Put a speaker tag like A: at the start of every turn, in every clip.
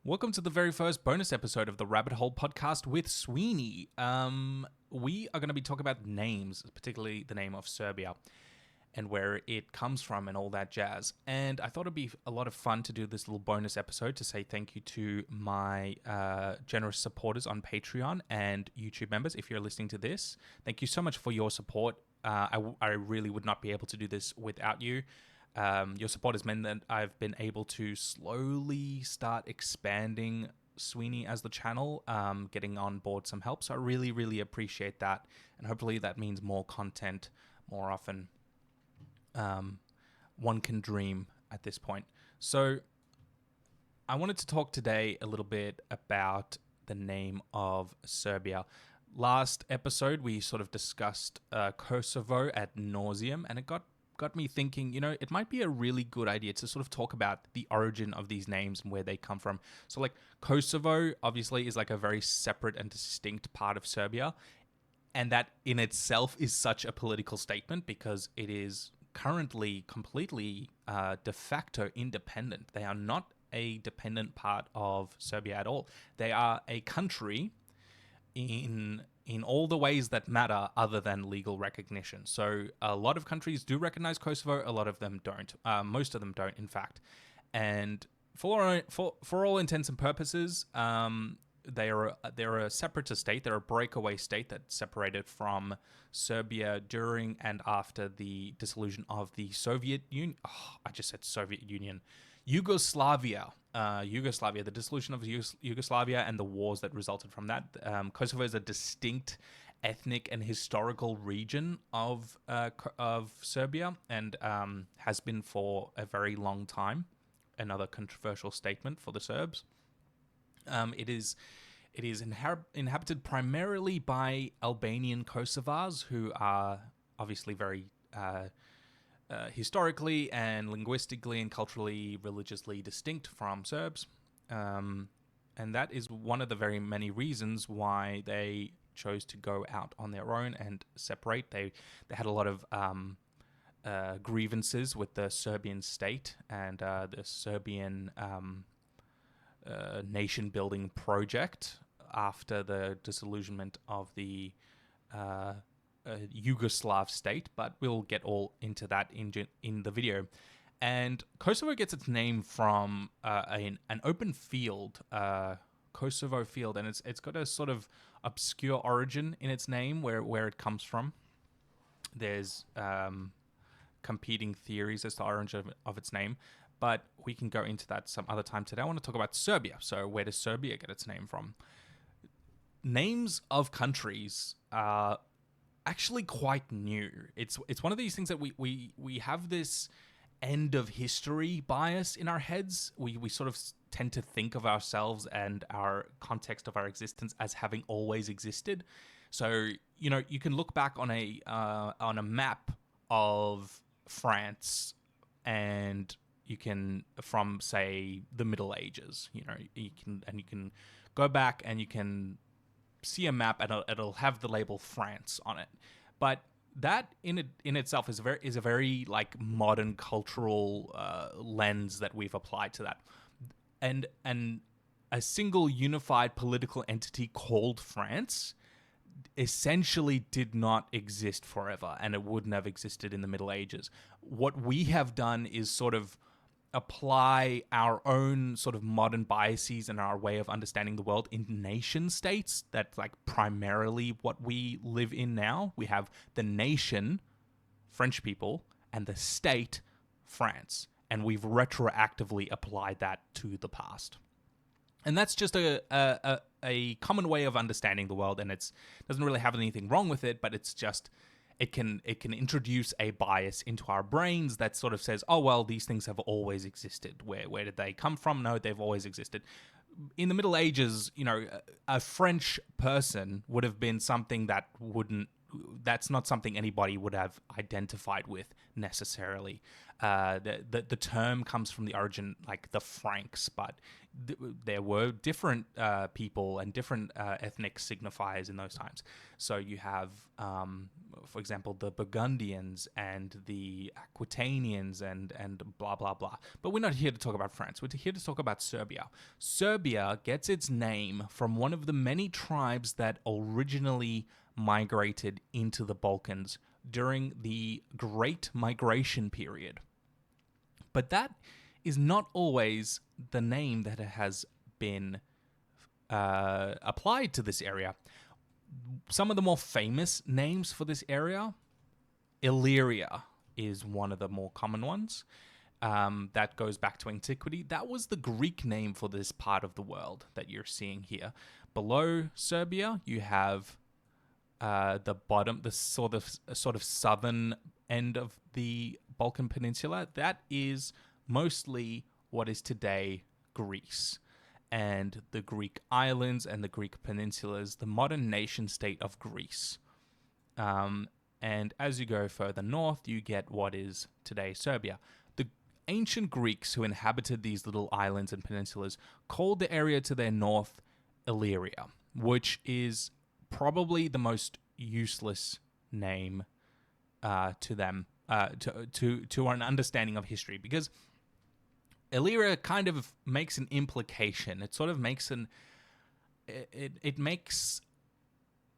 A: Welcome to the very first bonus episode of the Rabbit Hole podcast with Suibhne. We are going to be talking about names, particularly the name of Serbia and where it comes from and all that jazz. And I thought it'd be a lot of fun to do this little bonus episode to say thank you to my generous supporters on Patreon and YouTube members. If you're listening to this, thank you so much for your support. I really would not be able to do this without you. Your support has meant that I've been able to slowly start expanding Suibhne as the channel, getting on board some help. So I really, really appreciate that. And hopefully that means more content more often. One can dream at this point. So I wanted to talk today a little bit about the name of Serbia. Last episode, we sort of discussed Kosovo ad nauseum, and it got me thinking, it might be a really good idea to sort of talk about the origin of these names and where they come from. So like Kosovo obviously is like a very separate and distinct part of Serbia. And that in itself is such a political statement because it is currently completely de facto independent. They are not a dependent part of Serbia at all. They are a country in all the ways that matter other than legal recognition. So a lot of countries do recognize Kosovo, a lot of them don't. Most of them don't, in fact. And for all intents and purposes, they're a separatist state. They're a breakaway state that separated from Serbia during and after the dissolution of the Soviet Union. Oh, I just said Soviet Union. Yugoslavia, the dissolution of Yugoslavia and the wars that resulted from that. Kosovo is a distinct ethnic and historical region of Serbia and has been for a very long time. Another controversial statement for the Serbs. It is inhabited primarily by Albanian Kosovars who are obviously very historically and linguistically and culturally, religiously distinct from Serbs. And that is one of the very many reasons why they chose to go out on their own and separate. They had a lot of grievances with the Serbian state and the Serbian nation-building project after the disillusionment of the Yugoslav state, but we'll get all into that in the video. And Kosovo gets its name from an open field, Kosovo Field, and it's got a sort of obscure origin in its name, where it comes from. There's competing theories as to the origin of its name, but we can go into that some other time today. I want to talk about Serbia. So where does Serbia get its name from? Names of countries are actually quite new. It's one of these things that we have this end of history bias in our heads. We sort of tend to think of ourselves and our context of our existence as having always existed. So you can look back on a map of France, and you can, from say the Middle Ages, you can go back and you can see a map and it'll have the label France on it. But that in itself is a very like modern cultural lens that we've applied to that. And a single unified political entity called France essentially did not exist forever, and it wouldn't have existed in the Middle Ages. What we have done is sort of apply our own sort of modern biases and our way of understanding the world in nation states. That's like primarily what we live in now. We have the nation, French people, and the state, France. And we've retroactively applied that to the past. And that's just a common way of understanding the world, and it doesn't really have anything wrong with it, but it's just it can introduce a bias into our brains that sort of says, oh, well, these things have always existed. Where did they come from? No, they've always existed. In the Middle Ages, a French person would have been something that wouldn't that's not something anybody would have identified with necessarily. The term comes from the origin, like the Franks, but there were different people and different ethnic signifiers in those times. So you have, for example, the Burgundians and the Aquitanians and blah blah blah. But we're not here to talk about France. We're here to talk about Serbia. Serbia gets its name from one of the many tribes that originally migrated into the Balkans during the Great Migration period. But that is not always the name that has been applied to this area. Some of the more famous names for this area, Illyria is one of the more common ones. That goes back to antiquity. That was the Greek name for this part of the world that you're seeing here. Below Serbia, you have the bottom, the sort of southern end of the Balkan Peninsula. That is mostly what is today Greece, and the Greek islands and the Greek peninsulas, the modern nation state of Greece. And as you go further north, you get what is today Serbia. The ancient Greeks who inhabited these little islands and peninsulas called the area to their north Illyria, which is probably the most useless name to them, to an understanding of history, because Illyria kind of makes an implication. It sort of makes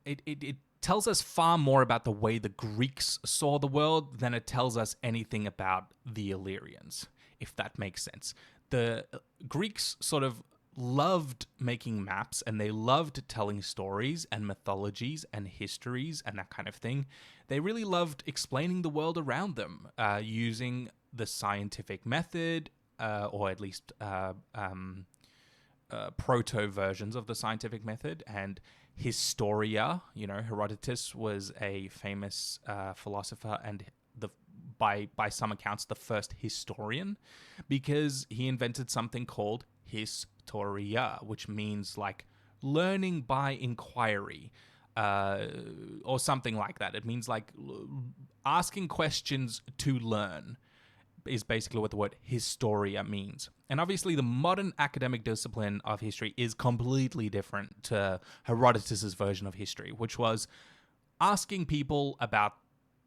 A: it tells us far more about the way the Greeks saw the world than it tells us anything about the Illyrians, if that makes sense. The Greeks sort of loved making maps, and they loved telling stories and mythologies and histories and that kind of thing. They really loved explaining the world around them using the scientific method, or at least proto versions of the scientific method. And Historia, Herodotus was a famous philosopher and by some accounts the first historian, because he invented something called historia, which means like learning by inquiry, or something like that. It means like asking questions to learn is basically what the word historia means. And obviously the modern academic discipline of history is completely different to Herodotus's version of history, which was asking people about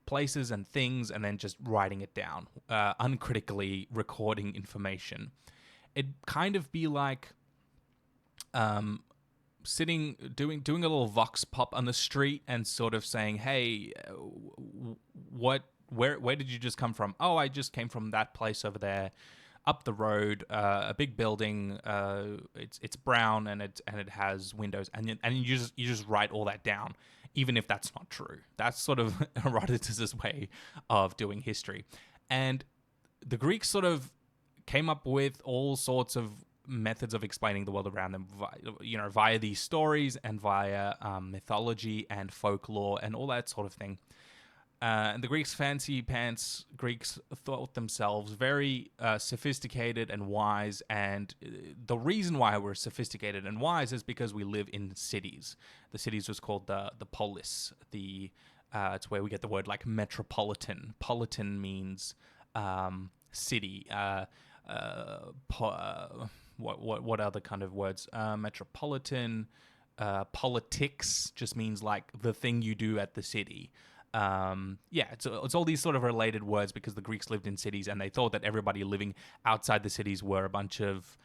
A: places and things and then just writing it down, uncritically recording information. It'd kind of be like doing a little vox pop on the street and sort of saying, hey, where did you just come from? Oh, I just came from that place over there, up the road, a big building. It's brown and it has windows, and you just write all that down, even if that's not true. That's sort of Herodotus's way of doing history, and the Greeks sort of came up with all sorts of methods of explaining the world around them, via these stories and via mythology and folklore and all that sort of thing. And the Greeks, fancy pants Greeks, thought themselves very sophisticated and wise. And the reason why we're sophisticated and wise is because we live in cities. The cities was called the polis. It's where we get the word like metropolitan. Politan means city. What other kind of words? Metropolitan. Politics just means like the thing you do at the city. It's all these sort of related words because the Greeks lived in cities and they thought that everybody living outside the cities were a bunch of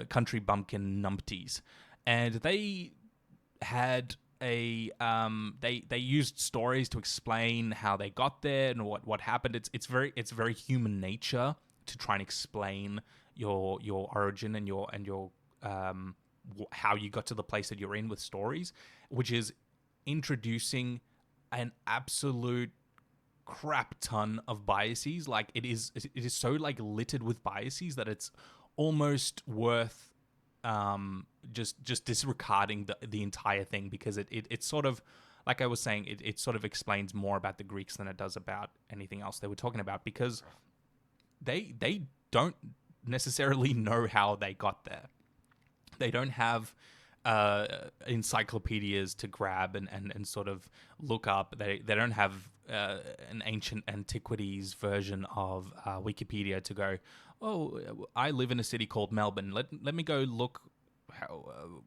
A: country bumpkin numpties, and they had they used stories to explain how they got there and what happened. It's very human nature to try and explain your origin and your how you got to the place that you're in with stories, which is introducing an absolute crap ton of biases. Like it is so like littered with biases that it's almost worth just disregarding the entire thing, because it's sort of, like I was saying, it sort of explains more about the Greeks than it does about anything else they were talking about, because they don't necessarily know how they got there. They don't have encyclopedias to grab and sort of look up. They don't have an ancient antiquities version of Wikipedia to go, oh, I live in a city called Melbourne. Let me go look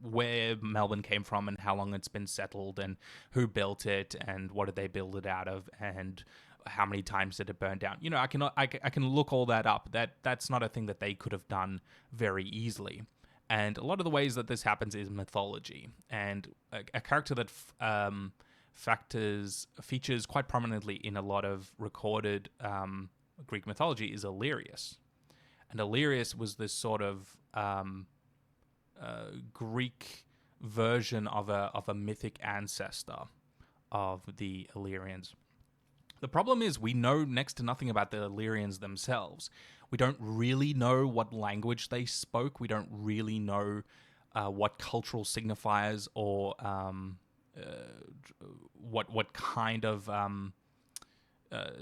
A: where Melbourne came from and how long it's been settled and who built it and what did they build it out of and how many times did it burn down. I can look all that up. That's not a thing that they could have done very easily. And a lot of the ways that this happens is mythology. And a character that features quite prominently in a lot of recorded Greek mythology is Illyrius. And Illyrius was this sort of Greek version of a mythic ancestor of the Illyrians. The problem is we know next to nothing about the Illyrians themselves. We don't really know what language they spoke. We don't really know what cultural signifiers or what kind of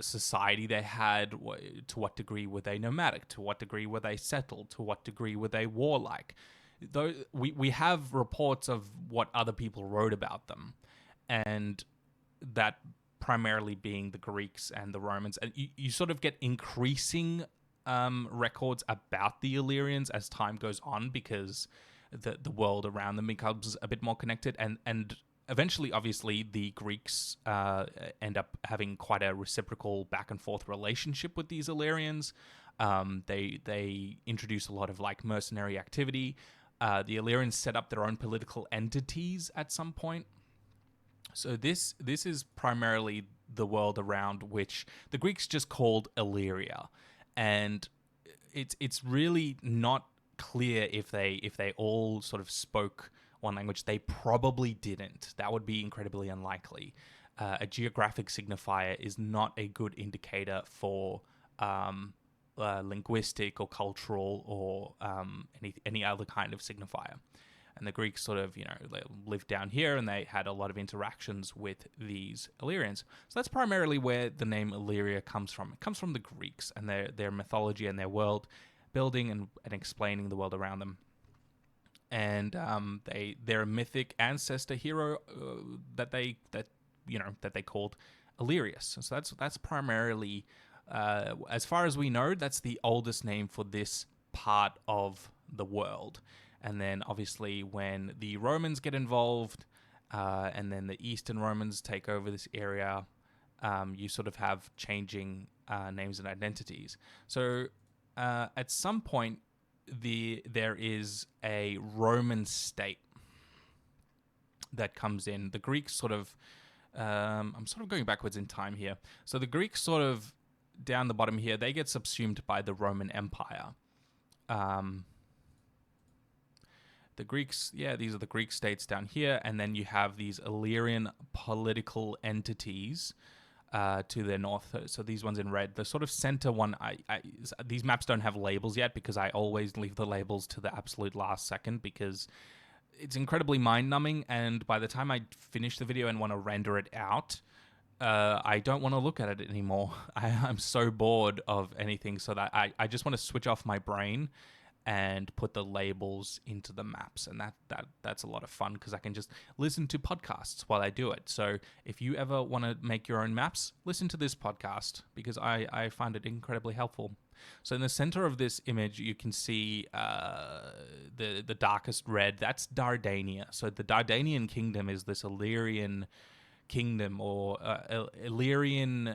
A: society they had. To what degree were they nomadic? To what degree were they settled? To what degree were they warlike? Though we have reports of what other people wrote about them, and that primarily being the Greeks and the Romans, and you sort of get increasing records about the Illyrians as time goes on because the world around them becomes a bit more connected, and eventually, obviously, the Greeks end up having quite a reciprocal back and forth relationship with these Illyrians. They introduce a lot of like mercenary activity. The Illyrians set up their own political entities at some point. So this is primarily the world around which the Greeks just called Illyria, and it's really not clear if they all sort of spoke one language. They probably didn't. That would be incredibly unlikely. A geographic signifier is not a good indicator for linguistic or cultural or any other kind of signifier. And the Greeks sort of, they lived down here and they had a lot of interactions with these Illyrians. So that's primarily where the name Illyria comes from. It comes from the Greeks and their mythology and their world building and explaining the world around them. And their mythic ancestor hero that they called Illyrius. So that's primarily, as far as we know, that's the oldest name for this part of the world. And then obviously when the Romans get involved and then the Eastern Romans take over this area, you sort of have changing names and identities. So at some point, there is a Roman state that comes in. The Greeks sort of, I'm sort of going backwards in time here. So the Greeks sort of, down the bottom here, they get subsumed by the Roman Empire. The Greeks, these are the Greek states down here, and then you have these Illyrian political entities to their north. So these ones in red. The sort of center one, these maps don't have labels yet because I always leave the labels to the absolute last second because it's incredibly mind-numbing, and by the time I finish the video and want to render it out, I don't want to look at it anymore. I'm so bored of anything, so that I just want to switch off my brain and put the labels into the maps, and that's a lot of fun because I can just listen to podcasts while I do it. So if you ever want to make your own maps, listen to this podcast because I find it incredibly helpful. So in the center of this image, you can see the darkest red. That's Dardania. So the Dardanian kingdom is this Illyrian kingdom, or Illyrian,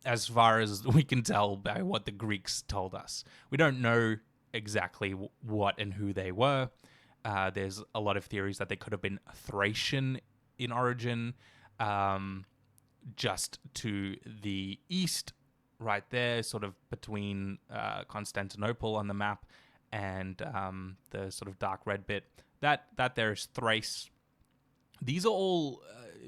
A: as far as we can tell by what the Greeks told us. We don't know exactly what and who they were. There's a lot of theories that they could have been Thracian in origin, just to the east, right there, sort of between Constantinople on the map and the sort of dark red bit. That there's Thrace. These are all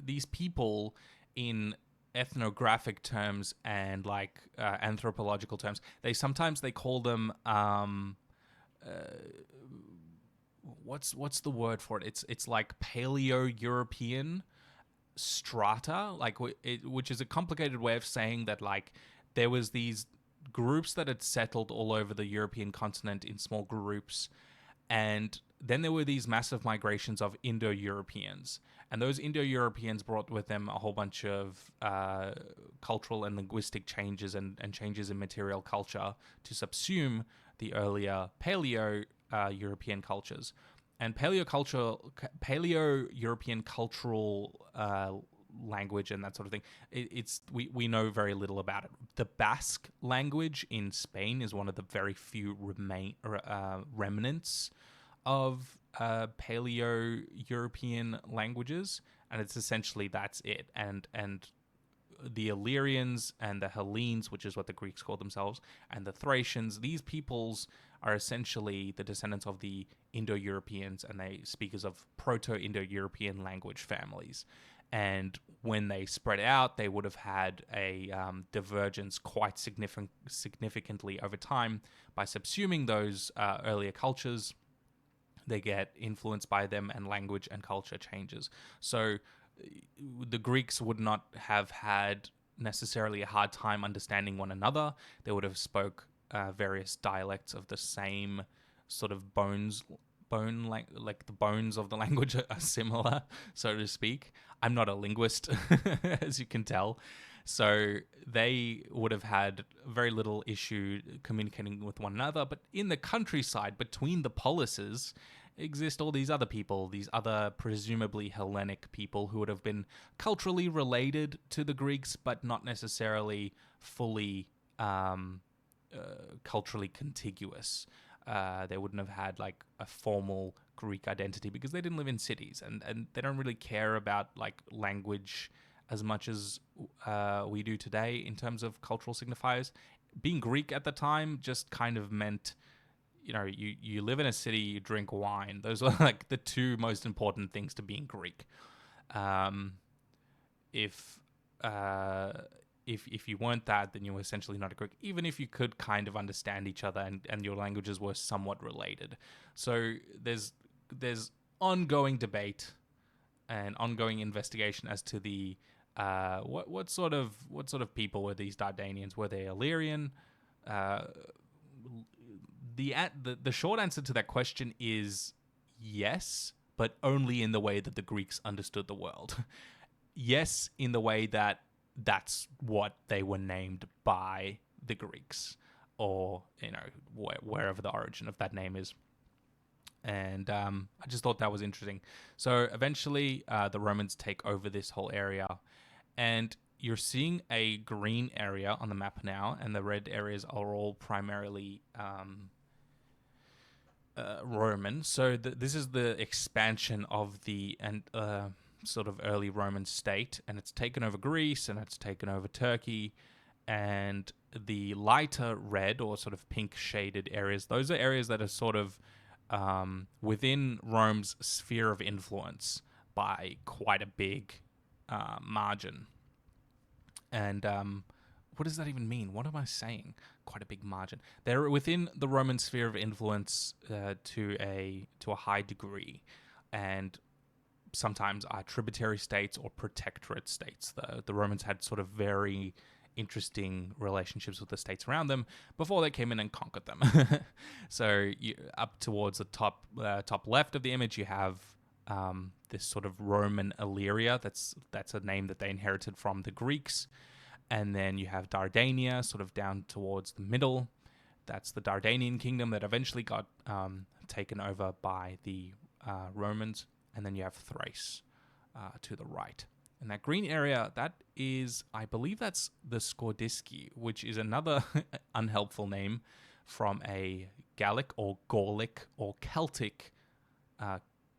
A: these people in ethnographic terms and like anthropological terms. They call them what's the word for it? It's like Paleo-European strata, like which is a complicated way of saying that like there was these groups that had settled all over the European continent in small groups, and then there were these massive migrations of Indo-Europeans. And those Indo-Europeans brought with them a whole bunch of cultural and linguistic changes and changes in material culture to subsume the earlier Paleo-European cultures. And Paleo-European cultural language and that sort of thing, we know very little about it. The Basque language in Spain is one of the very few remnants of Paleo-European languages, and it's essentially that's it. And the Illyrians and the Hellenes, which is what the Greeks call themselves, and the Thracians, these peoples are essentially the descendants of the Indo-Europeans, and they speakers of Proto-Indo-European language families. And when they spread out, they would have had a divergence quite significantly over time. By subsuming those earlier cultures, they get influenced by them, and language and culture changes. So the Greeks would not have had necessarily a hard time understanding one another. They would have spoke various dialects of the same sort of like the bones of the language are similar, so to speak. I'm not a linguist, as you can tell. So they would have had very little issue communicating with one another. But in the countryside, between the polises, exist all these other people, these other presumably Hellenic people who would have been culturally related to the Greeks, but not necessarily fully culturally contiguous. They wouldn't have had like a formal Greek identity because they didn't live in cities, and they don't really care about like language as much as we do today in terms of cultural signifiers. Being Greek at the time just kind of meant, you live in a city, you drink wine. Those are like the two most important things to being Greek. If you weren't that, then you were essentially not a Greek, even if you could kind of understand each other and your languages were somewhat related. So there's ongoing debate and ongoing investigation as to the what sort of people were these Dardanians? Were they Illyrian? The short answer to that question is yes, but only in the way that the Greeks understood the world. Yes, in the way that that's what they were named by the Greeks, or wherever the origin of that name is. And I just thought that was interesting. So eventually the Romans take over this whole area, and you're seeing a green area on the map now, and the red areas are all primarily Roman. So this is the expansion of the sort of early Roman state, and it's taken over Greece, and it's taken over Turkey, and the lighter red or sort of pink shaded areas, those are areas that are sort of within Rome's sphere of influence by quite a big margin. And what does that even mean? What am I saying? Quite a big margin. They're within the Roman sphere of influence to a high degree, and sometimes are tributary states or protectorate states. The Romans had sort of very interesting relationships with the states around them before they came in and conquered them. So up towards the top left of the image, you have this sort of Roman Illyria. That's a name that they inherited from the Greeks. And then you have Dardania, sort of down towards the middle. That's the Dardanian kingdom that eventually got taken over by the Romans. And then you have Thrace to the right. And that green area, that is, I believe that's the Skordiski, which is another unhelpful name from a Gallic or Gaulic or Celtic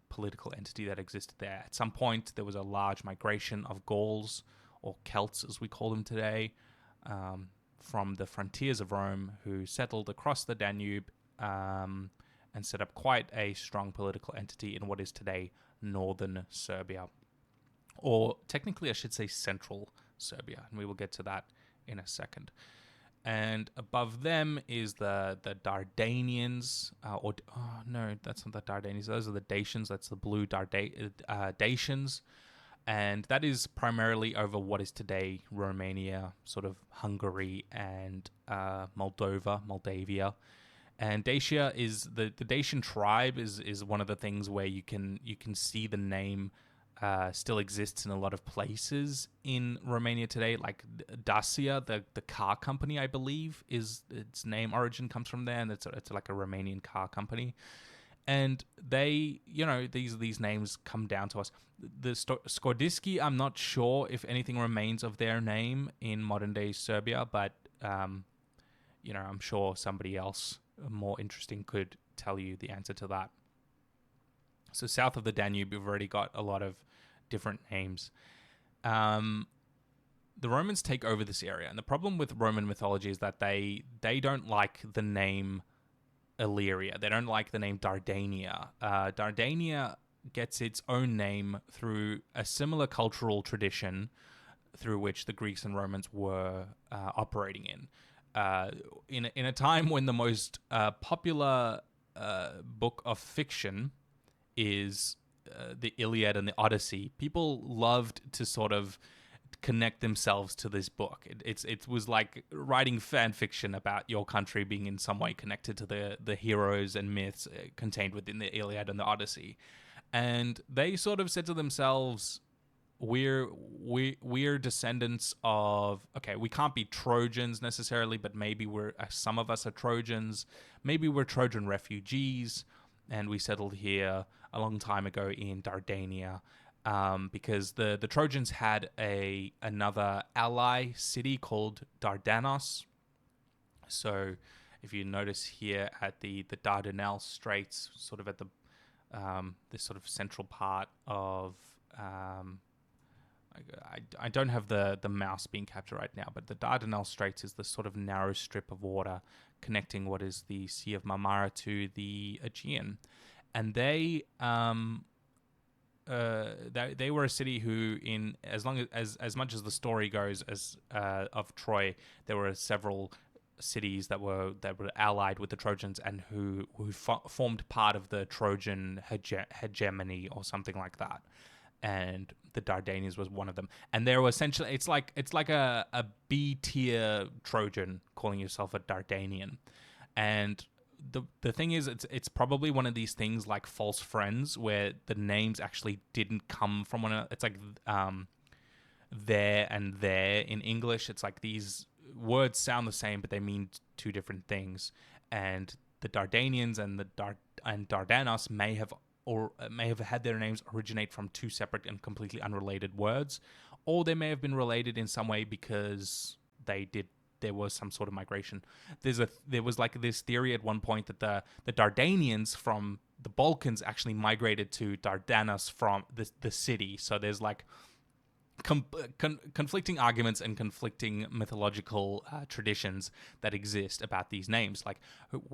A: political entity that existed there. At some point, there was a large migration of Gauls, or Celts as we call them today, from the frontiers of Rome, who settled across the Danube and set up quite a strong political entity in what is today northern Serbia. Or technically, I should say central Serbia, and we will get to that in a second. And above them is the Dardanians, no, that's not the Dardanians. Those are the Dacians. That's the blue Dacians. And that is primarily over what is today Romania, sort of Hungary, and Moldavia. And Dacia is the Dacian tribe is one of the things where you can see the name still exists in a lot of places in Romania today. Like Dacia, the car company, I believe, is its name origin comes from there, and it's like a Romanian car company. And they, these names come down to us. The Skordiski, I'm not sure if anything remains of their name in modern day Serbia, but I'm sure somebody else more interesting could tell you the answer to that. So south of the Danube, we've already got a lot of different names. The Romans take over this area, and the problem with Roman mythology is that they don't like the name Illyria. They don't like the name Dardania. Dardania gets its own name through a similar cultural tradition through which the Greeks and Romans were operating in. In a time when the most popular book of fiction is the Iliad and the Odyssey, people loved to sort of connect themselves to this book. It was like writing fan fiction about your country being in some way connected to the heroes and myths contained within the Iliad and the Odyssey. And they sort of said to themselves, we're descendants of, okay, we can't be Trojans necessarily, but maybe some of us are Trojans. Maybe we're Trojan refugees, and we settled here a long time ago in Dardania, because the Trojans had another ally city called Dardanos. So if you notice here at the Dardanelles Straits, sort of at the this sort of central part of I don't have the mouse being captured right now, but the Dardanelles Straits is the sort of narrow strip of water connecting what is the Sea of Marmara to the Aegean. And they were a city who, in as much as the story goes as of Troy, there were several cities that were allied with the Trojans and who formed part of the Trojan hegemony or something like that. And the Dardanians was one of them. And they were essentially, it's like a B tier Trojan calling yourself a Dardanian. And the thing is, it's probably one of these things like false friends where the names actually didn't come from one another. It's like there and there in English. It's like these words sound the same, but they mean two different things. And the Dardanians and Dardanos may have had their names originate from two separate and completely unrelated words, or they may have been related in some way because there was some sort of migration. There was like this theory at one point that the Dardanians from the Balkans actually migrated to Dardanos from the city. So there's like conflicting arguments and conflicting mythological traditions that exist about these names, like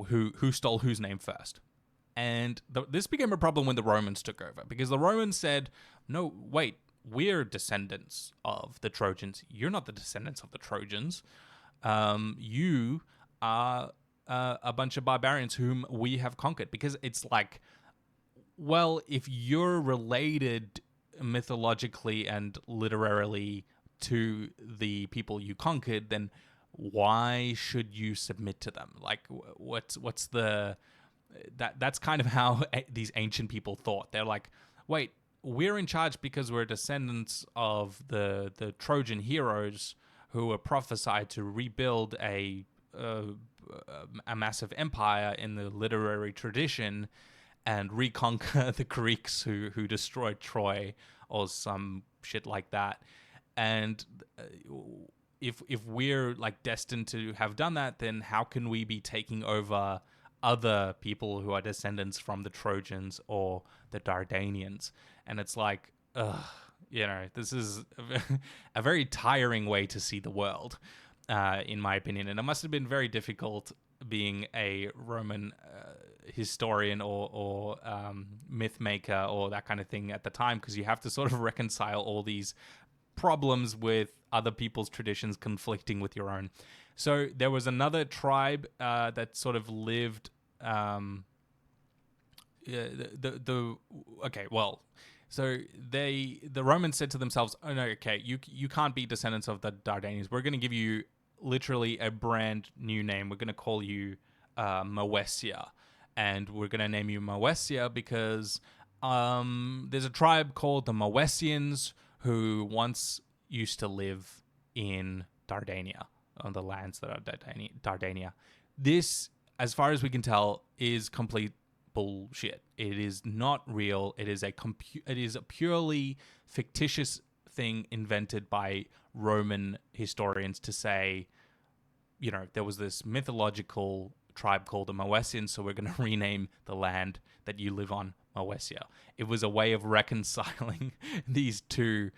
A: who stole whose name first. And this became a problem when the Romans took over, because the Romans said, no, wait, we're descendants of the Trojans. You're not the descendants of the Trojans. You are a bunch of barbarians whom we have conquered. Because it's like, well, if you're related mythologically and literarily to the people you conquered, then why should you submit to them? Like, what's the... That's kind of how these ancient people thought. They're like, wait, we're in charge because we're descendants of the Trojan heroes who were prophesied to rebuild a massive empire in the literary tradition and reconquer the Greeks who destroyed Troy or some shit like that. And if we're like destined to have done that, then how can we be taking over other people who are descendants from the Trojans or the Dardanians? And it's like, this is a very tiring way to see the world, in my opinion. And it must have been very difficult being a Roman historian or myth maker or that kind of thing at the time, because you have to sort of reconcile all these problems with other people's traditions conflicting with your own. So there was another tribe that sort of lived. So the Romans said to themselves, "Oh no, okay, you can't be descendants of the Dardanians. We're going to give you literally a brand new name. We're going to call you Moesia, and we're gonna name you Moesia because there's a tribe called the Moesians who once used to live in Dardania, on the lands that are Dardania. This, as far as we can tell, is complete bullshit. It is not real. It is a purely fictitious thing invented by Roman historians to say, there was this mythological tribe called the Moesians, so we're going to rename the land that you live on Moesia. It was a way of reconciling these two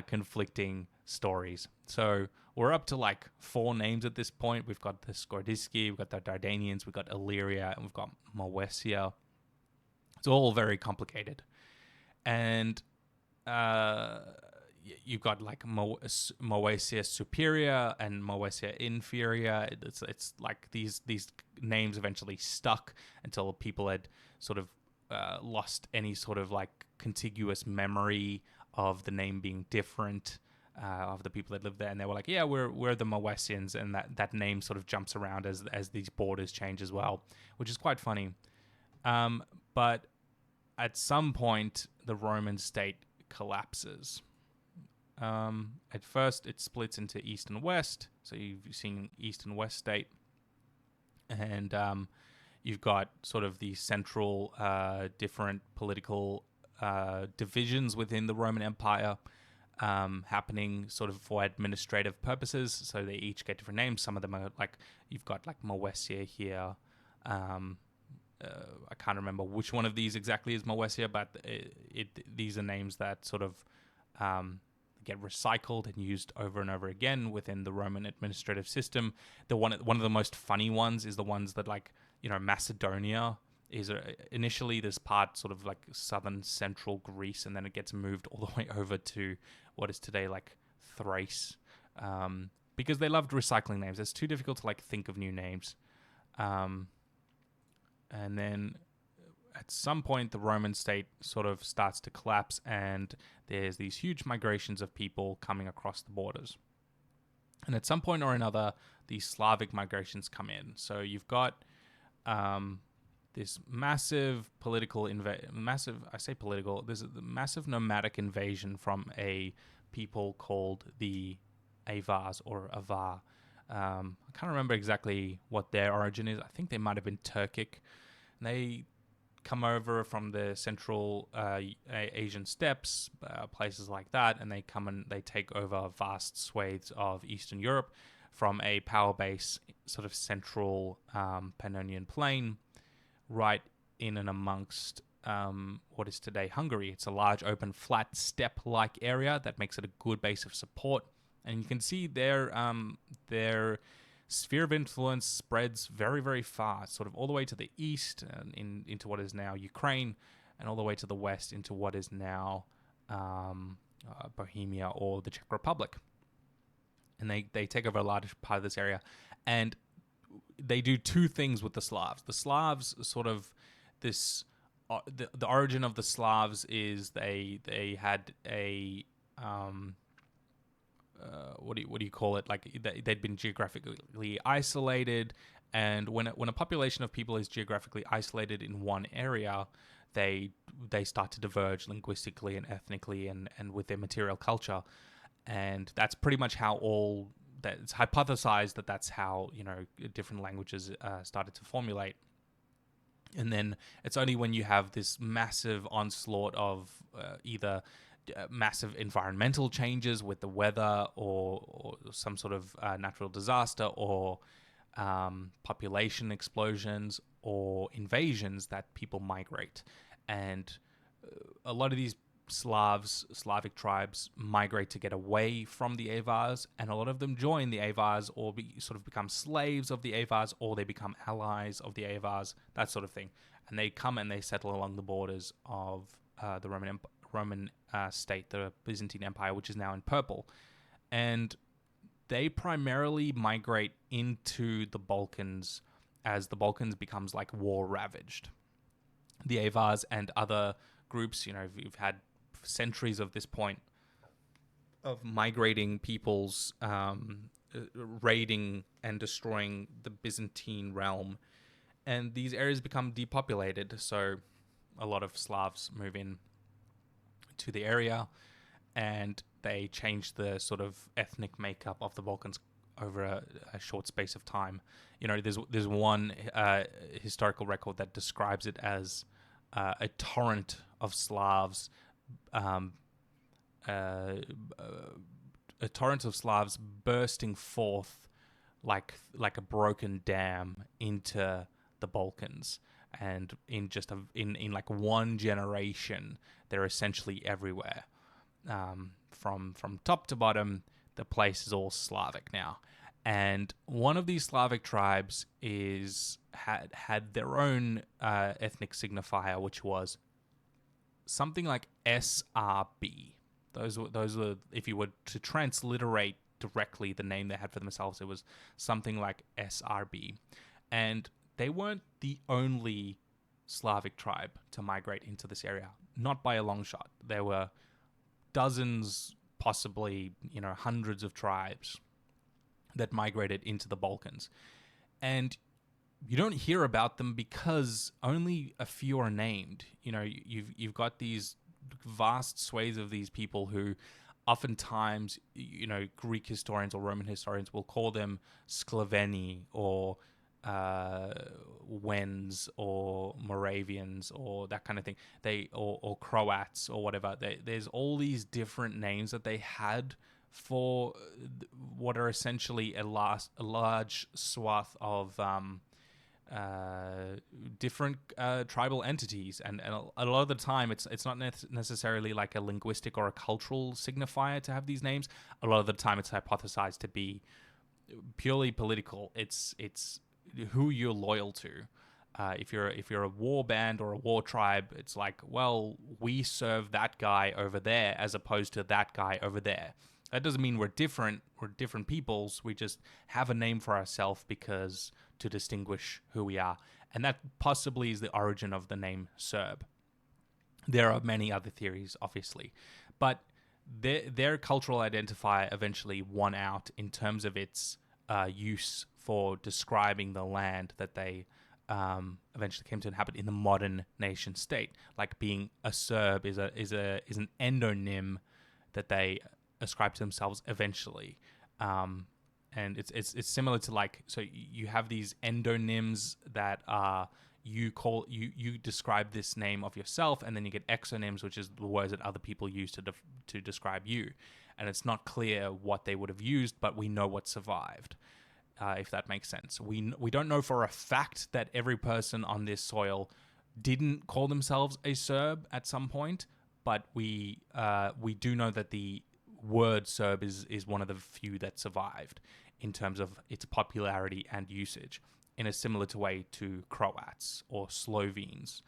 A: conflicting stories. So we're up to like 4 names at this point. We've got the Skordiski, we've got the Dardanians, we've got Illyria, and we've got Moesia. It's all very complicated. And you've got like Moesia Superior and Moesia Inferior. It's like these names eventually stuck until people had sort of lost any sort of like contiguous memory of the name being different of the people that lived there, and they were like, yeah, we're the Moesians, and that name sort of jumps around as these borders change as well, which is quite funny. But at some point, the Roman state collapses. At first, it splits into East and West, so you've seen East and West state, and you've got sort of the central different political divisions within the Roman Empire happening sort of for administrative purposes, so they each get different names. Some of them are like, you've got like Moesia here. I can't remember which one of these exactly is Moesia, but these are names that sort of get recycled and used over and over again within the Roman administrative system. One of the most funny ones is the ones that, like, Macedonia is initially this part sort of like southern central Greece, and then it gets moved all the way over to what is today like Thrace, because they loved recycling names. It's too difficult to like think of new names. And then at some point, the Roman state sort of starts to collapse, and there's these huge migrations of people coming across the borders. And at some point or another, these Slavic migrations come in. So you've got this massive there's a massive nomadic invasion from a people called the Avars or Avar. I can't remember exactly what their origin is. I think they might have been Turkic. And they come over from the central Asian steppes, places like that, and they come and they take over vast swathes of Eastern Europe from a power base, sort of central Pannonian plain, right in and amongst what is today Hungary. It's a large, open, flat, steppe-like area that makes it a good base of support. And you can see their sphere of influence spreads very, very far, sort of all the way to the east and into what is now Ukraine, and all the way to the west into what is now Bohemia or the Czech Republic. And they take over a large part of this area. And they do two things with the Slavs. The Slavs sort of this... the origin of the Slavs is they had a... what do you call it? Like they'd been geographically isolated, and when a population of people is geographically isolated in one area, they start to diverge linguistically and ethnically and with their material culture, and that's pretty much how it's hypothesized that's how different languages started to formulate. And then it's only when you have this massive onslaught of either massive environmental changes with the weather or some sort of natural disaster or population explosions or invasions that people migrate. And a lot of these Slavic tribes migrate to get away from the Avars, and a lot of them join the Avars or become slaves of the Avars, or they become allies of the Avars, that sort of thing. And they come and they settle along the borders of the Roman state, the Byzantine Empire, which is now in purple. And they primarily migrate into the Balkans as the Balkans becomes like war ravaged. The Avars and other groups, you've had centuries of this point of migrating peoples, raiding and destroying the Byzantine realm and these areas become depopulated. So a lot of Slavs move in to the area, and they change the sort of ethnic makeup of the Balkans over a short space of time. There's one historical record that describes it as a torrent of Slavs, um, a torrent of Slavs bursting forth like a broken dam into the Balkans, and in like one generation, they're essentially everywhere. From top to bottom, the place is all Slavic now. And one of these Slavic tribes had their own ethnic signifier, which was something like SRB. Those were, if you were to transliterate directly the name they had for themselves, it was something like SRB. And they weren't the only Slavic tribe to migrate into this area, not by a long shot. There were dozens, possibly, hundreds of tribes that migrated into the Balkans. And you don't hear about them because only a few are named. You've got these vast swathes of these people who oftentimes, Greek historians or Roman historians will call them Sklaveni or Wends or Moravians or that kind of thing. Or Croats or whatever. There's all these different names that they had for what are essentially a large swath of different tribal entities, and a lot of the time it's not necessarily like a linguistic or a cultural signifier to have these names. A lot of the time it's hypothesized to be purely political. It's who you're loyal to. If you're a war band or a war tribe, it's like, well, we serve that guy over there as opposed to that guy over there. That doesn't mean we're different. We're different peoples. We just have a name for ourselves because to distinguish who we are. And that possibly is the origin of the name Serb. There are many other theories, obviously. But their cultural identifier eventually won out in terms of its use for describing the land that they eventually came to inhabit in the modern nation state. Like being a Serb is an endonym that they ascribe to themselves eventually. And it's similar to, like, so you have these endonyms that are you describe this name of yourself, and then you get exonyms, which is the words that other people use to describe you. And it's not clear what they would have used, but we know what survived, if that makes sense. We don't know for a fact that every person on this soil didn't call themselves a Serb at some point, but we do know that the word Serb is one of the few that survived in terms of its popularity and usage, in a similar way to Croats or Slovenes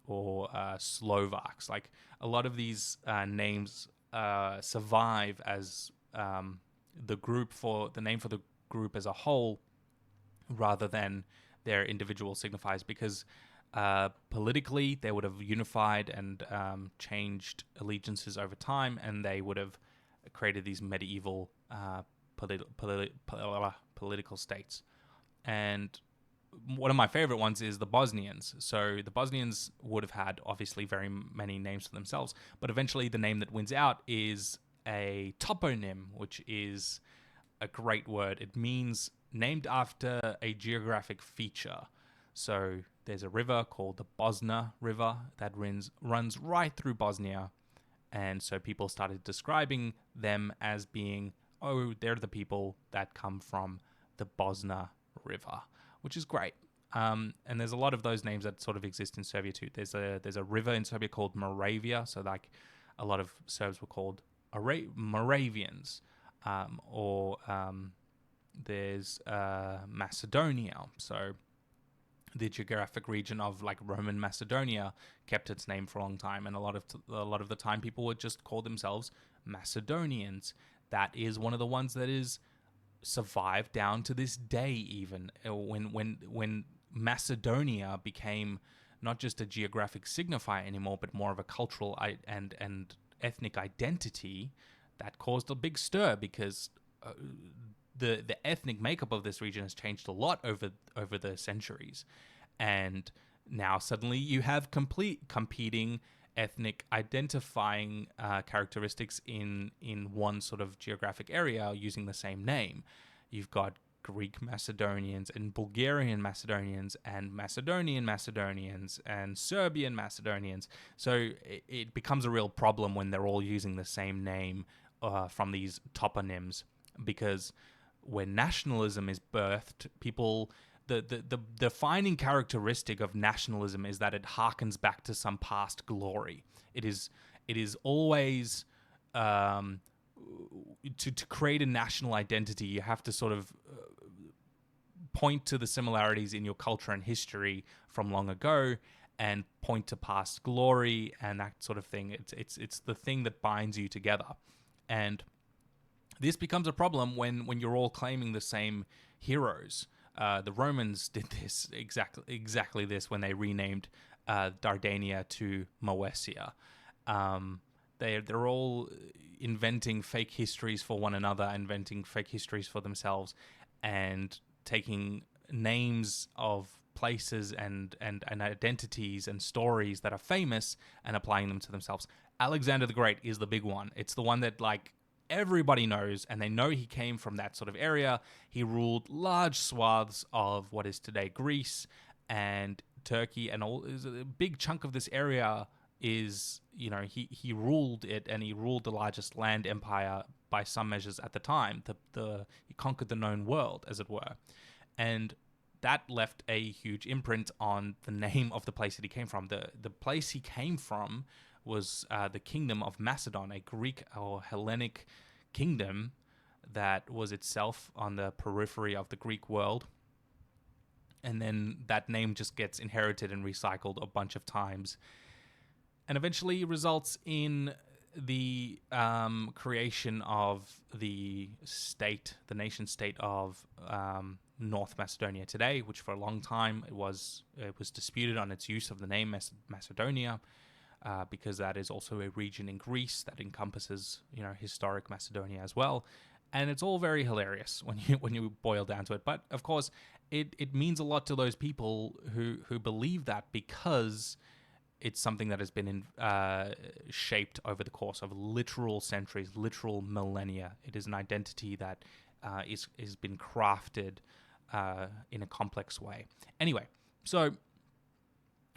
A: or Slovaks. Like, a lot of these names survive as the name for the group as a whole, rather than their individual signifiers, because politically they would have unified and changed allegiances over time, and they would have created these medieval political states. And one of my favorite ones is the Bosnians. So the Bosnians would have had obviously very many names for themselves, but eventually the name that wins out is a toponym, which is a great word. It means named after a geographic feature. So there's a river called the Bosna River that runs right through Bosnia. And so people started describing them as being, oh, they're the people that come from the Bosna River, which is great. And there's a lot of those names that sort of exist in Serbia too. There's a river in Serbia called Moravia. So like a lot of Serbs were called Moravians. There's Macedonia. So the geographic region of like Roman Macedonia kept its name for a long time, and a lot of the time people would just call themselves Macedonians. That is one of the ones that is survived down to this day. Even when Macedonia became not just a geographic signifier anymore, but more of a cultural and ethnic identity, that caused a big stir, because the ethnic makeup of this region has changed a lot over the centuries, and now suddenly you have competing ethnic identifying characteristics in one sort of geographic area using the same name. You've got Greek Macedonians and Bulgarian Macedonians and Macedonian Macedonians and Serbian Macedonians. So it becomes a real problem when they're all using the same name from these toponyms, because when nationalism is birthed, people the defining characteristic of nationalism is that it harkens back to some past glory. It is always to create a national identity, you have to sort of point to the similarities in your culture and history from long ago, and point to past glory and that sort of thing. It's the thing that binds you together, and this becomes a problem when you're all claiming the same heroes. The Romans did this exactly this when they renamed Dardania to Moesia. They're all inventing fake histories for one another, inventing fake histories for themselves, and taking names of places and identities and stories that are famous and applying them to themselves. Alexander the Great is the big one. It's the one that everybody knows, and they know he came from that sort of area. He ruled large swaths of what is today Greece and Turkey, and all. Is a big chunk of this area is, he ruled it, and he ruled the largest land empire by some measures at the time. He conquered the known world, as it were, and that left a huge imprint on the name of the place that he came from. The place he came from was the kingdom of Macedon, a Greek or Hellenic kingdom that was itself on the periphery of the Greek world. And then that name just gets inherited and recycled a bunch of times, and eventually results in the creation of the nation state of North Macedonia today, which for a long time it was disputed on its use of the name Macedonia, because that is also a region in Greece that encompasses historic Macedonia as well. And it's all very hilarious when you boil down to it. But of course, it means a lot to those people who believe that, because it's something that has been shaped over the course of literal centuries, literal millennia. It is an identity that is been crafted in a complex way. Anyway, so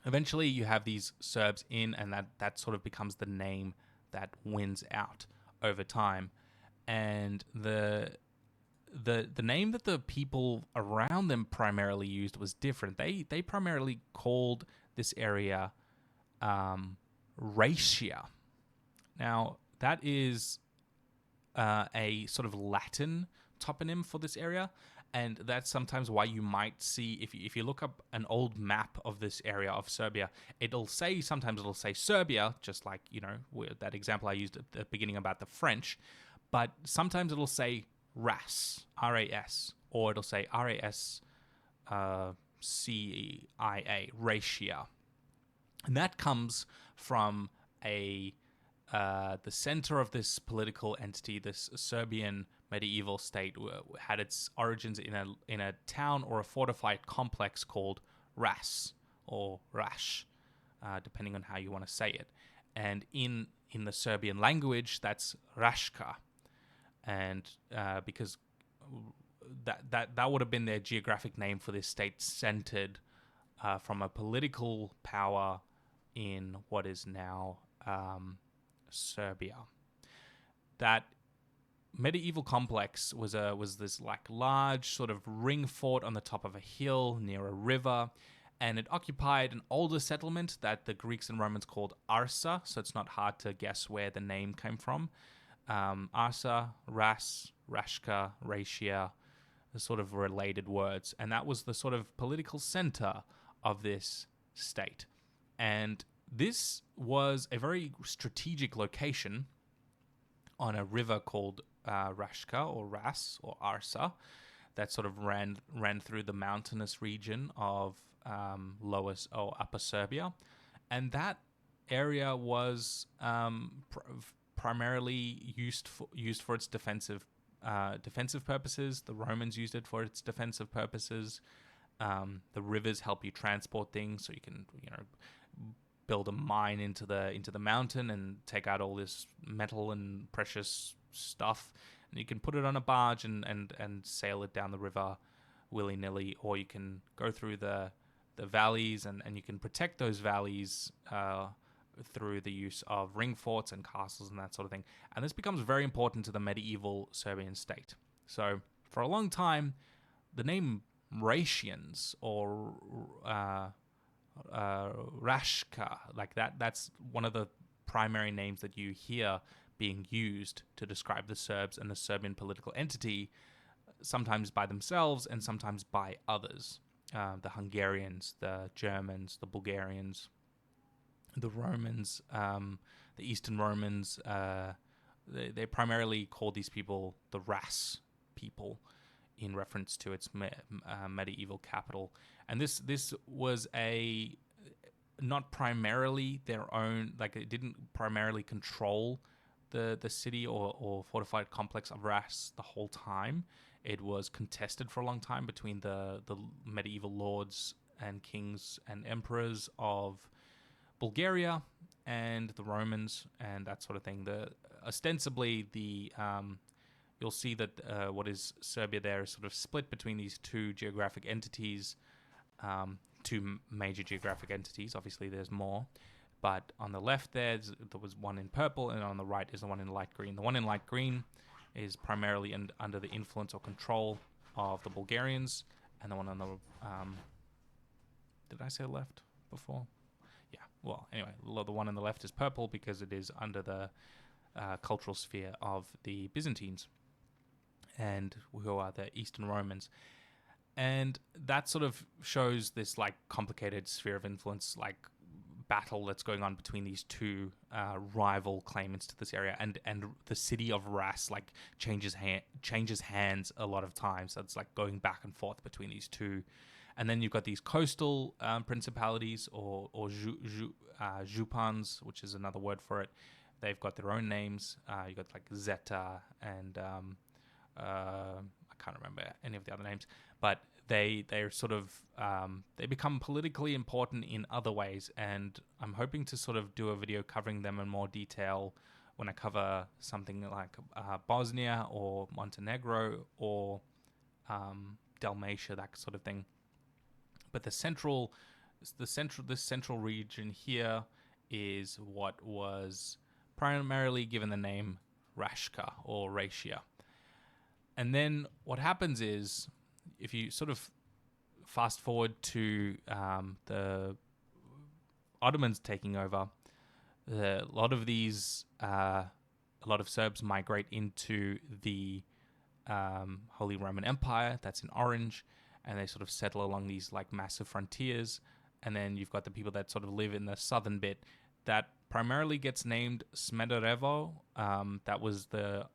A: eventually you have these Serbs in, and that sort of becomes the name that wins out over time. And the name that the people around them primarily used was different. They primarily called this area Raetia. Now, that is a sort of Latin toponym for this area, and that's sometimes why you might see, if you look up an old map of this area of Serbia, sometimes it'll say Serbia, just like, that example I used at the beginning about the French, but sometimes it'll say Ras, R-A-S, or it'll say R-A-S-C-I-A, Raetia. And that comes from the center of this political entity, this Serbian medieval state, had its origins in a town or a fortified complex called Ras, or Rash, depending on how you want to say it. And in the Serbian language, that's Raška, and because that would have been their geographic name for this state, centered from a political power in what is now Serbia. That medieval complex was this large sort of ring fort on the top of a hill near a river, and it occupied an older settlement that the Greeks and Romans called Arsa, so it's not hard to guess where the name came from. Arsa, Ras, Raška, Raetia, the sort of related words, and that was the sort of political center of this state. And this was a very strategic location on a river called Raška, or Ras, or Arsa, that sort of ran through the mountainous region of Upper Serbia, and that area was primarily used for its defensive defensive purposes. The Romans used it for its defensive purposes. The rivers help you transport things, so you can build a mine into the mountain and take out all this metal and precious stuff, and you can put it on a barge and sail it down the river willy-nilly, or you can go through the valleys and you can protect those valleys through the use of ring forts and castles and that sort of thing. And this becomes very important to the medieval Serbian state. So for a long time, the name Ratians or Rashka, like that's one of the primary names that you hear being used to describe the Serbs and the Serbian political entity, sometimes by themselves and sometimes by others. The Hungarians, the Germans, the Bulgarians, the Romans, the Eastern Romans, they primarily call these people the Ras people in reference to its medieval capital. And this was not primarily their own, like it didn't primarily control the city or fortified complex of Ras the whole time. It was contested for a long time between the medieval lords and kings and emperors of Bulgaria and the Romans and that sort of thing. Ostensibly, you'll see that what is Serbia there is sort of split between these two geographic entities, two major geographic entities. Obviously, there's more. But on the left there was one in purple, and on the right is the one in light green. The one in light green is primarily under the influence or control of the Bulgarians, and the one on the... did I say left before? Yeah, well, anyway, the one on the left is purple because it is under the cultural sphere of the Byzantines, and who are the Eastern Romans. And that sort of shows this like complicated sphere of influence, like battle that's going on between these two rival claimants to this area, and the city of Ras like changes hands a lot of times. So it's like going back and forth between these two. And then you've got these coastal principalities or Župans, which is another word for it. They've got their own names. You've got like Zeta and I can't remember any of the other names, but they're sort of they become politically important in other ways, and I'm hoping to sort of do a video covering them in more detail when I cover something like Bosnia or Montenegro or Dalmatia, that sort of thing. But this central region here is what was primarily given the name Rashka or Ratia. And then what happens is, if you sort of fast forward to the Ottomans taking over, a lot of Serbs migrate into the Holy Roman Empire, that's in orange, and they sort of settle along these like massive frontiers. And then you've got the people that sort of live in the southern bit that primarily gets named Smederevo. That was the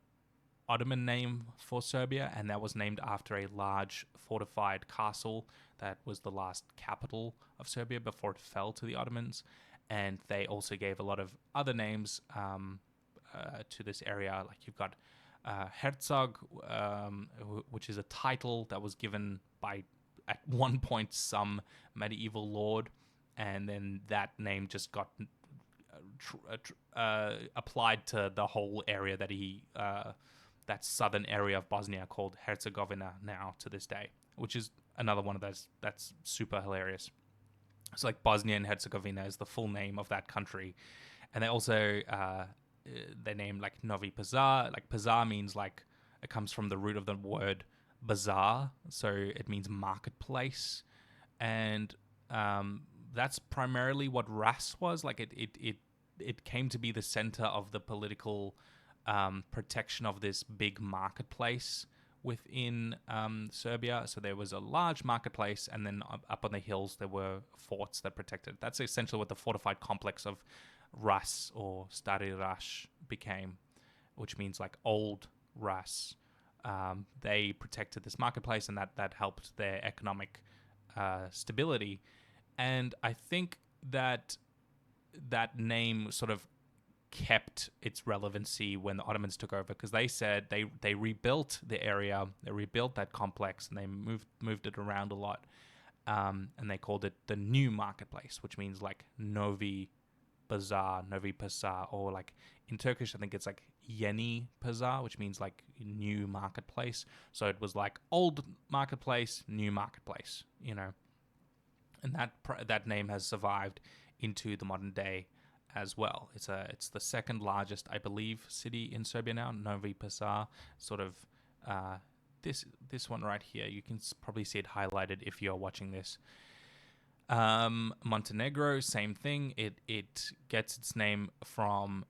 A: Ottoman name for Serbia, and that was named after a large fortified castle that was the last capital of Serbia before it fell to the Ottomans. And they also gave a lot of other names to this area. Like you've got Herzog, which is a title that was given by, at one point, some medieval lord, and then that name just got applied to the whole area that that southern area of Bosnia called Herzegovina now to this day, which is another one of those that's super hilarious. It's like Bosnia and Herzegovina is the full name of that country. And they also, they named like Novi Pazar. Like Pazar means like, it comes from the root of the word bazaar. So it means marketplace. And that's primarily what Ras was. Like it came to be the center of the political protection of this big marketplace within Serbia. So there was a large marketplace, and then up on the hills there were forts that protected it. That's essentially what the fortified complex of Ras or Stari Ras became, which means like old Ras. They protected this marketplace, and that helped their economic stability. And I think that name sort of kept its relevancy when the Ottomans took over, because they said they rebuilt the area, they rebuilt that complex, and they moved it around a lot, and they called it the New Marketplace, which means like Novi Pazar, or like in Turkish I think it's like Yeni Pazar, which means like new marketplace. So it was like old marketplace, new marketplace, and that name has survived into the modern day as well. It's the second largest, I believe, city in Serbia now. Novi Pazar, sort of this one right here. You can probably see it highlighted if you're watching this. Montenegro, same thing. It gets its name from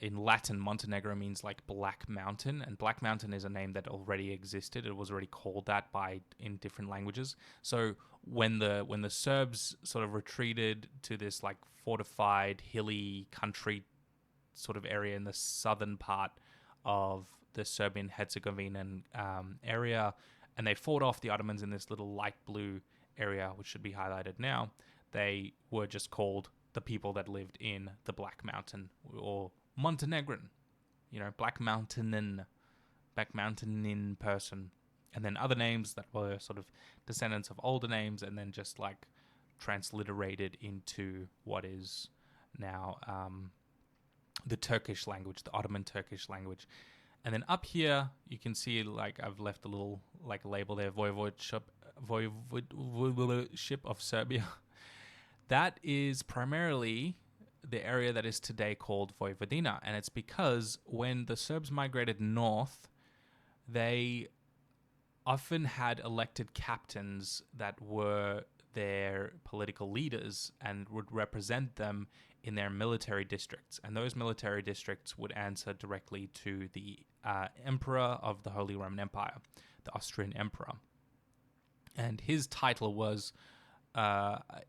A: in Latin, Montenegro means like Black Mountain, and Black Mountain is a name that already existed. It was already called that in different languages. So when the Serbs sort of retreated to this like fortified, hilly country sort of area in the southern part of the Serbian Herzegovinian area, and they fought off the Ottomans in this little light blue area, which should be highlighted now, they were just called the people that lived in the Black Mountain, or Montenegrin, Black Mountainin person. And then other names that were sort of descendants of older names, and then just like transliterated into what is now the Turkish language, the Ottoman Turkish language. And then up here, you can see like I've left a little like label there, Voivodeship of Serbia. That is primarily the area that is today called Vojvodina, and it's because when the Serbs migrated north, they often had elected captains that were their political leaders and would represent them in their military districts. And those military districts would answer directly to the Emperor of the Holy Roman Empire, the Austrian Emperor. And his title was,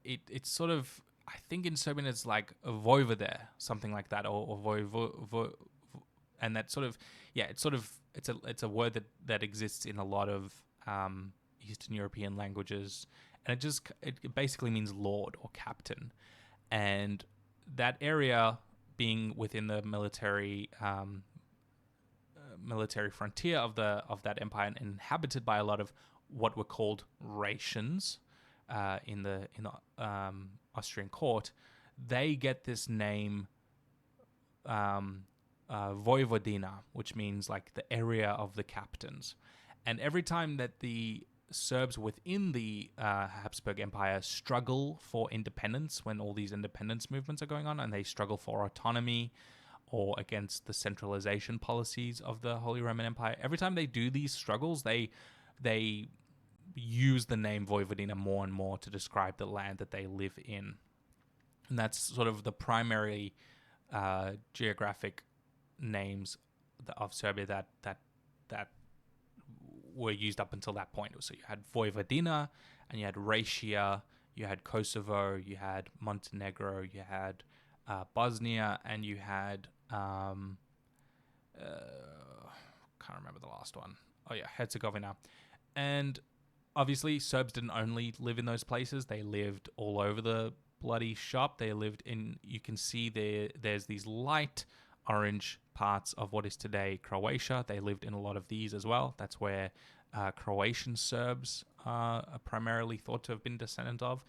A: it's sort of, I think in Serbian it's like a Vojvode, something like that, or and that sort of, it's a word that exists in a lot of Eastern European languages, and it basically means lord or captain. And that area being within the military frontier of that empire, and inhabited by a lot of what were called Raetians in the Austrian court, they get this name Vojvodina, which means like the area of the captains. And every time that the Serbs within the Habsburg Empire struggle for independence, when all these independence movements are going on, and they struggle for autonomy or against the centralization policies of the Holy Roman Empire, every time they do these struggles, they use the name Vojvodina more and more to describe the land that they live in. And that's sort of the primary geographic names of Serbia that were used up until that point. So you had Vojvodina, and you had Raetia, you had Kosovo, you had Montenegro, you had Bosnia, and you had can't remember the last one. Oh yeah, Herzegovina. And obviously Serbs didn't only live in those places, they lived all over the bloody shop. They lived in, you can see there's these light orange parts of what is today Croatia. They lived in a lot of these as well. That's where Croatian Serbs are primarily thought to have been descendant of.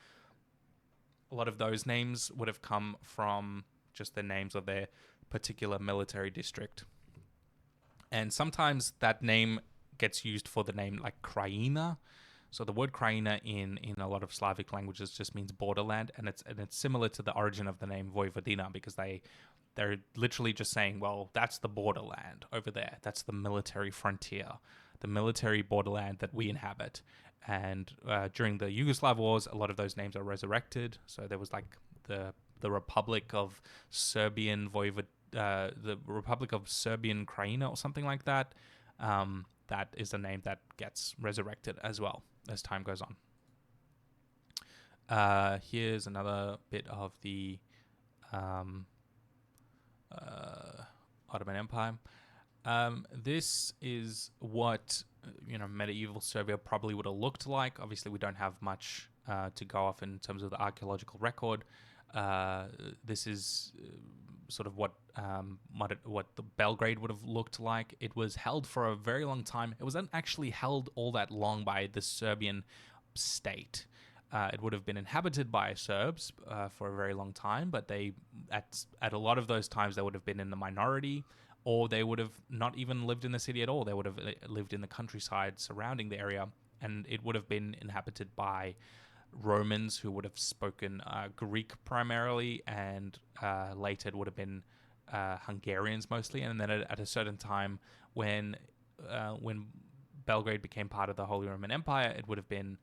A: A lot of those names would have come from just the names of their particular military district. And sometimes that name gets used for the name like Krajina. So the word Krajina in a lot of Slavic languages just means borderland, and it's similar to the origin of the name Vojvodina, because they're literally just saying, well, that's the borderland over there. That's the military frontier, the military borderland that we inhabit. And during the Yugoslav wars, a lot of those names are resurrected. So there was like the Republic of Serbian the Republic of Serbian Krajina or something like that. That is a name that gets resurrected as well as time goes on. Here's another bit of the Ottoman Empire. This is what medieval Serbia probably would have looked like. Obviously, we don't have much to go off in terms of the archaeological record. This is sort of what the Belgrade would have looked like. It was held for a very long time. It wasn't actually held all that long by the Serbian state. It would have been inhabited by Serbs for a very long time, but they at a lot of those times they would have been in the minority, or they would have not even lived in the city at all. They would have lived in the countryside surrounding the area, and it would have been inhabited by Romans who would have spoken Greek primarily, and later it would have been Hungarians mostly. And then at a certain time, when Belgrade became part of the Holy Roman Empire, it would have been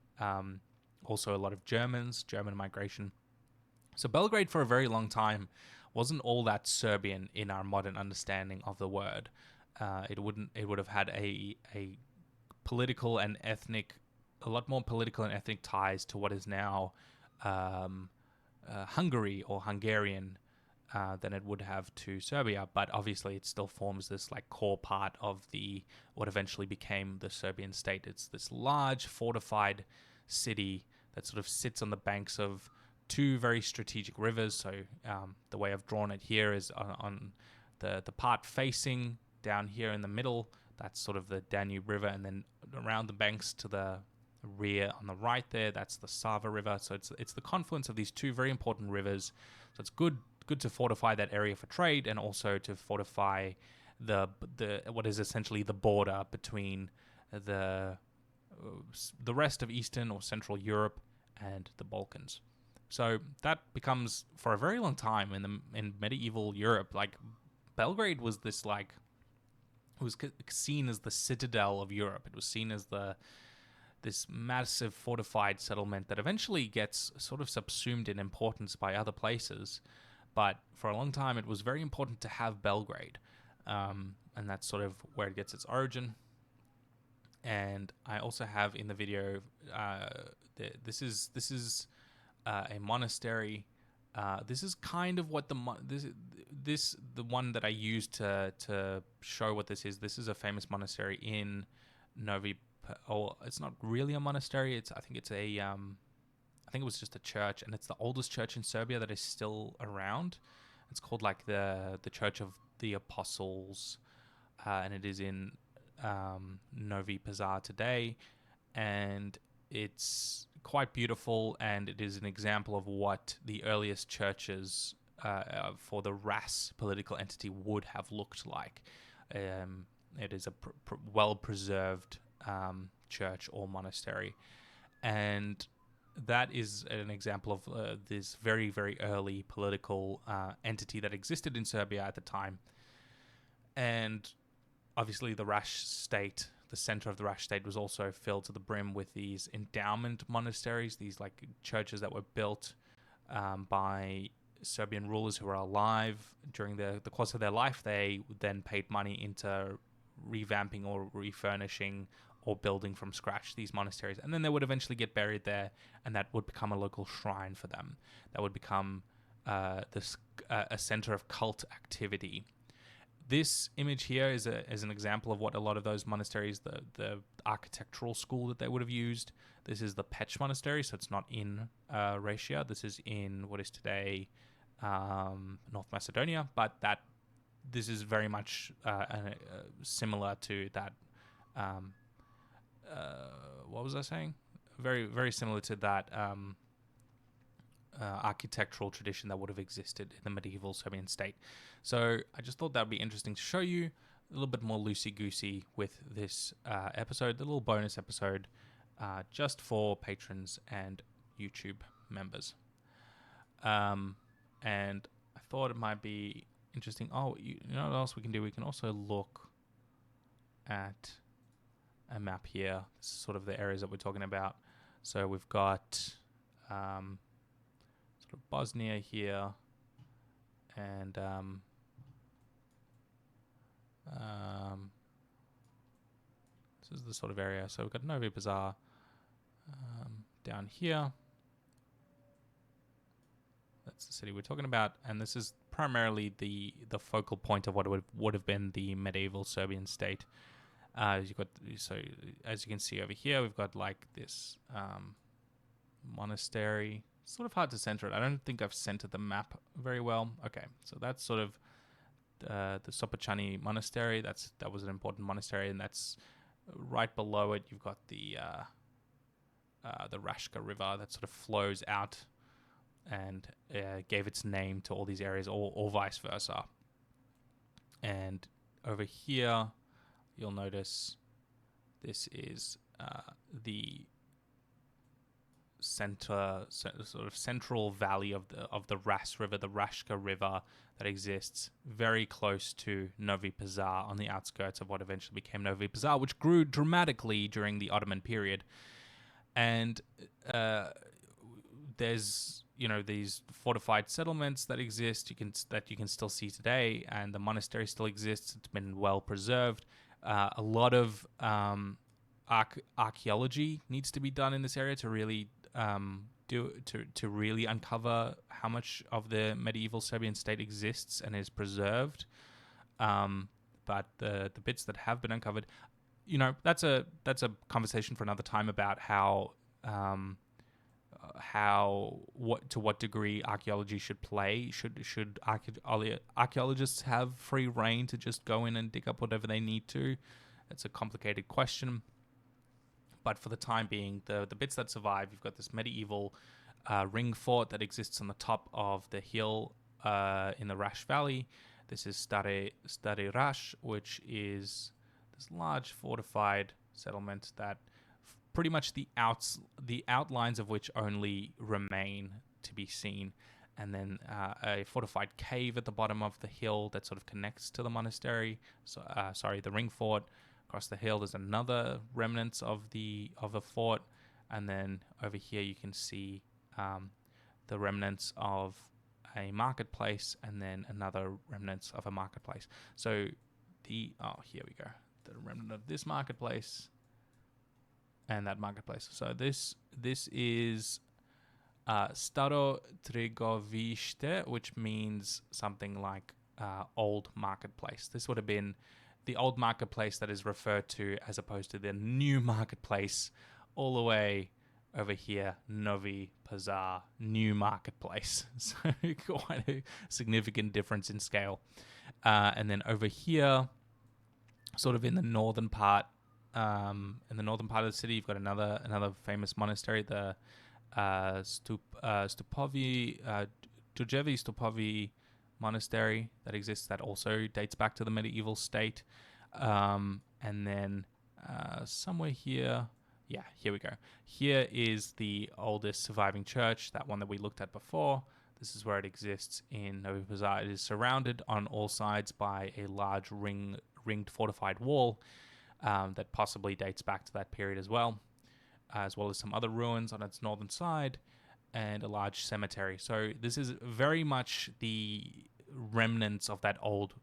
A: also a lot of German migration. So Belgrade for a very long time wasn't all that Serbian in our modern understanding of the word. It would have had a political and ethnic, a lot more political and ethnic ties to what is now Hungary or Hungarian than it would have to Serbia. But obviously, it still forms this like core part of what eventually became the Serbian state. It's this large fortified city that sort of sits on the banks of two very strategic rivers. So the way I've drawn it here is on the part facing down here in the middle. That's sort of the Danube River, and then around the banks to the rear on the right there, that's the Sava River. So it's the confluence of these two very important rivers. So it's good to fortify that area for trade, and also to fortify the what is essentially the border between the rest of Eastern or Central Europe and the Balkans. So that becomes, for a very long time in medieval Europe, like Belgrade was this like, it was seen as the citadel of Europe. It was seen as this massive fortified settlement that eventually gets sort of subsumed in importance by other places. But for a long time, it was very important to have Belgrade, and that's sort of where it gets its origin. And I also have in the video, this is a monastery. This is kind of what the one that I used to show what this is. This is a famous monastery in Novi. Oh, it's not really a monastery. I think it was just a church, and it's the oldest church in Serbia that is still around. It's called like the Church of the Apostles, and it is in Novi Pazar today, and it's quite beautiful, and it is an example of what the earliest churches for the Ras political entity would have looked like. It is a well-preserved church or monastery, and that is an example of this very, very early political entity that existed in Serbia at the time. And obviously the Rash state, the center of the Rash state, was also filled to the brim with these endowment monasteries, these like churches that were built by Serbian rulers who were alive during the course of their life. They then paid money into revamping or refurnishing or building from scratch these monasteries, and then they would eventually get buried there, and that would become a local shrine for them. That would become a center of cult activity. This image here is an example of what a lot of those monasteries, the architectural school that they would have used. This is the Pech Monastery, so it's not in Racia. This is in what is today North Macedonia, but this is very much similar to that. What was I saying? Very, very similar to that architectural tradition that would have existed in the medieval Serbian state. So I just thought that would be interesting to show you a little bit more loosey-goosey with this episode, the little bonus episode, just for patrons and YouTube members. And I thought it might be interesting. Oh, you know what else we can do? We can also look at a map here. This is sort of the areas that we're talking about. So we've got sort of Bosnia here, and this is the sort of area. So we've got Novi Pazar down here. That's the city we're talking about, and this is primarily the focal point of what would have been the medieval Serbian state. So as you can see over here, we've got like this monastery. Sort of hard to center it. I don't think I've centered the map very well. Okay, so that's sort of the Sopachani Monastery. That was an important monastery, and that's right below it. You've got the Rashka River that sort of flows out and gave its name to all these areas, or vice versa. And over here, you'll notice this is the sort of central valley of the Ras River, the Rashka River, that exists very close to Novi Pazar, on the outskirts of what eventually became Novi Pazar, which grew dramatically during the Ottoman period. And there's these fortified settlements that exist. You can still see today, and the monastery still exists. It's been well preserved. A lot of archaeology needs to be done in this area to really to really uncover how much of the medieval Serbian state exists and is preserved. But the bits that have been uncovered, that's a conversation for another time about to what degree archaeology should play. Should archaeologists have free reign to just go in and dig up whatever they need to? It's a complicated question. But for the time being, the bits that survive, you've got this medieval ring fort that exists on the top of the hill in the Rash Valley. This is Stare Rash, which is this large fortified settlement that pretty much the outlines of which only remain to be seen. And then a fortified cave at the bottom of the hill that sort of connects to the monastery. The ring fort. Across the hill, there's another remnants of a fort, and then over here you can see the remnants of a marketplace, and then another remnants of a marketplace. So here we go, the remnant of this marketplace and that marketplace. So this is Staro Trigovište, which means something like old marketplace. This would have been the old marketplace that is referred to, as opposed to the new marketplace all the way over here, Novi Pazar, new marketplace. So quite a significant difference in scale. And then over here, sort of in the northern part of the city, you've got another famous monastery, the Stupovi Monastery that exists, that also dates back to the medieval state. And then somewhere here, here we go. Here is the oldest surviving church, that one that we looked at before. This is where it exists in Novi Pazar. It is surrounded on all sides by a large ringed fortified wall that possibly dates back to that period as well as some other ruins on its northern side, and a large cemetery. So this is very much the remnants of that old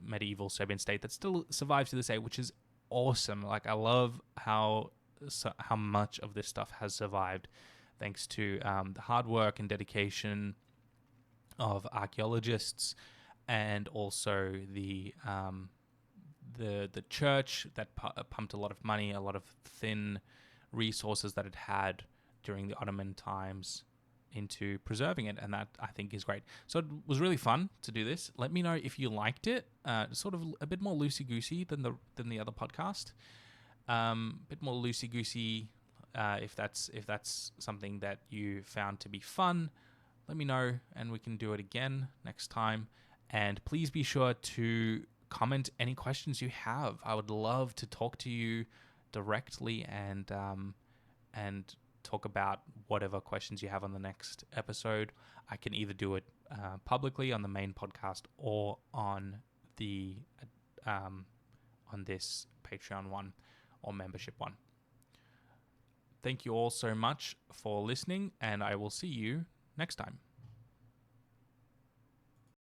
A: medieval Serbian state that still survives to this day, which is awesome. Like, I love how much of this stuff has survived thanks to the hard work and dedication of archaeologists, and also the church that pumped a lot of money, a lot of thin resources that it had during the Ottoman times into preserving it, and that I think is great. So it was really fun to do this. Let me know if you liked it. Sort of a bit more loosey-goosey than the other podcast. Bit more loosey-goosey. If that's something that you found to be fun, let me know, and we can do it again next time. And please be sure to comment any questions you have. I would love to talk to you directly and talk about whatever questions you have on the next episode. I can either do it publicly on the main podcast or on this Patreon one or membership one. Thank you all so much for listening, and I will see you next time.